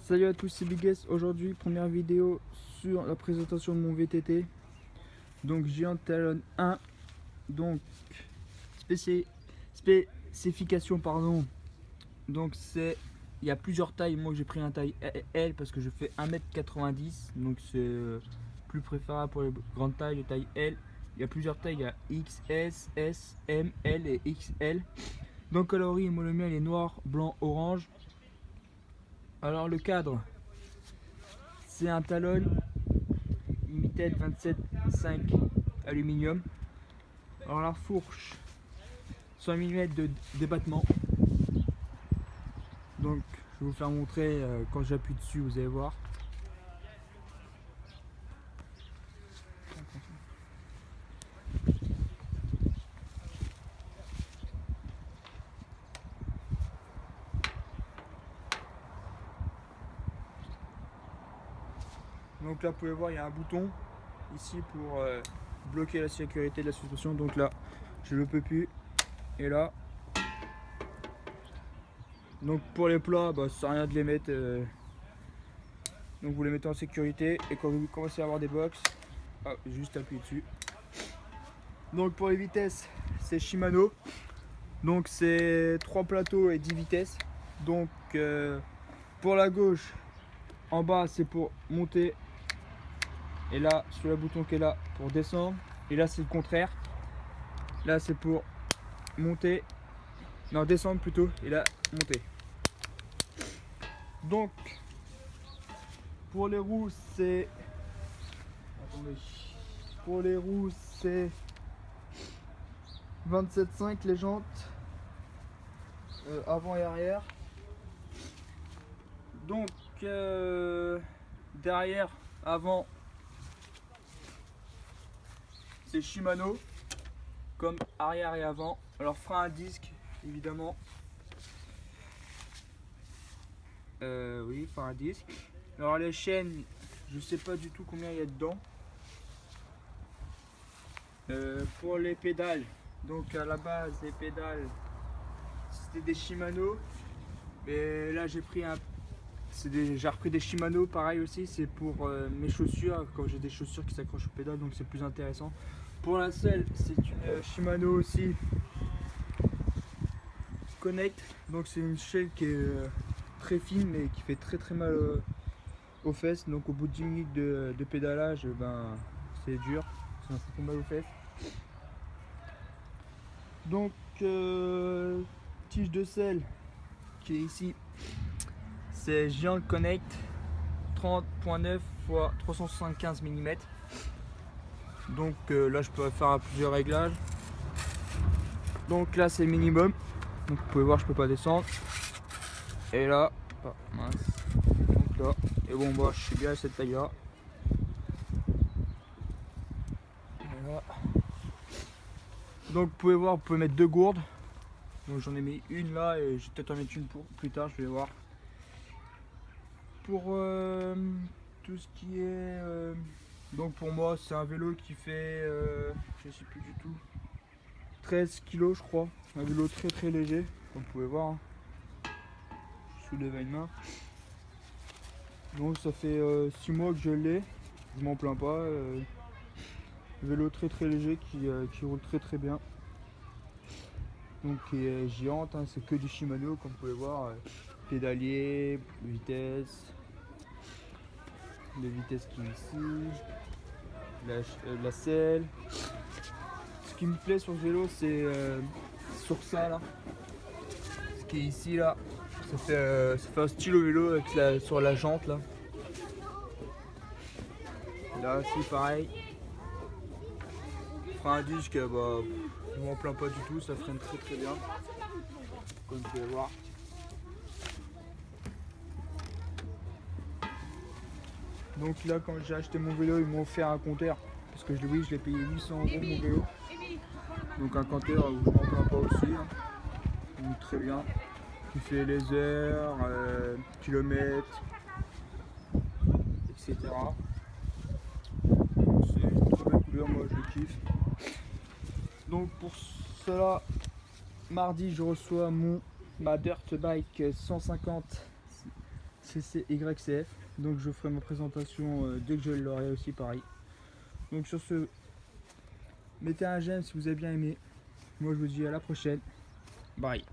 Salut à tous, c'est Biggest. Aujourd'hui, première vidéo sur la présentation de mon VTT. Donc, Giant Talon 1. Donc, spécification, pardon. Donc, il y a plusieurs tailles. Moi, j'ai pris un taille L parce que je fais 1m90. Donc, c'est plus préférable pour les grandes tailles, les tailles L. Il y a plusieurs tailles. Il y a XS, S, M, L et XL. Donc, coloris, moi, le mien, il est noir, blanc, orange. Alors, le cadre. C'est un Talon Limited 27.5 aluminium. Alors la fourche 100 mm de débattement. Donc je vais vous faire montrer quand j'appuie dessus, vous allez voir. Donc là vous pouvez voir, il y a un bouton ici pour bloquer la sécurité de la suspension. Donc là je le peux plus. Et là, donc pour les plats, ça sert à rien de les mettre. Donc vous les mettez en sécurité et quand vous commencez à avoir des box, juste appuyer dessus. Donc pour les vitesses, c'est Shimano. Donc c'est 3 plateaux et 10 vitesses. Donc pour la gauche, en bas c'est pour monter. Et là, sur le bouton qui est là, pour descendre. Et là c'est le contraire. Là c'est pour monter. Non, descendre plutôt. Et là, monter. Donc pour les roues c'est... Attendez. Pour les roues c'est 27.5 les jantes. Avant et arrière. Donc derrière, avant, c'est Shimano comme arrière et avant. Alors frein à disque évidemment. Oui, frein à disque. Alors les chaînes, je sais pas du tout combien il y a dedans. Pour les pédales, donc à la base les pédales c'était des Shimano, mais là j'ai pris j'ai repris des Shimano pareil aussi. C'est pour mes chaussures, quand j'ai des chaussures qui s'accrochent aux pédales, donc c'est plus intéressant. Pour la selle, c'est une Shimano aussi Connect, donc c'est une selle qui est très fine mais qui fait très mal aux fesses. Donc au bout de 10 minutes de pédalage, c'est dur, ça fait mal aux fesses. Donc tige de selle qui est ici, c'est Giant Connect 30.9 x 375 mm. Donc là je peux faire à plusieurs réglages. Donc là c'est le minimum. Donc vous pouvez voir, je peux pas descendre. Et là, mince. Donc là, et bon je suis bien à cette taille là. Voilà. Donc vous pouvez voir, vous pouvez mettre 2 gourdes. Donc j'en ai mis une là et je vais peut-être en mettre une pour plus tard, je vais voir. Pour tout ce qui est donc pour moi c'est un vélo qui fait je sais plus du tout 13 kg je crois. Un vélo très léger comme vous pouvez voir, hein. Je soulève à une main. Donc ça fait 6 mois que je l'ai, je m'en plains pas. Vélo très léger qui roule très bien. Donc qui est Giant, hein, c'est que du Shimano comme vous pouvez voir. Pédalier, vitesse, les vitesses qui est ici, la selle. Ce qui me plaît sur ce vélo c'est sur ça là, ce qui est ici là, ça fait un style au vélo avec sur la jante là. Là aussi pareil. Frein à disque, je m'en plains pas du tout, ça freine très bien, comme vous pouvez voir. Donc là quand j'ai acheté mon vélo, ils m'ont offert un compteur, parce que je l'ai payé 800 € mon vélo. Donc un compteur où je m'en plains pas aussi, hein. Donc très bien, qui fait les heures, kilomètres, etc. C'est une très belle couleur, moi je le kiffe. Donc pour cela, mardi je reçois ma dirt bike 150 CCYCF. Donc je ferai ma présentation dès que je l'aurai aussi pareil. Donc sur ce, mettez un j'aime si vous avez bien aimé. Moi je vous dis à la prochaine. Bye.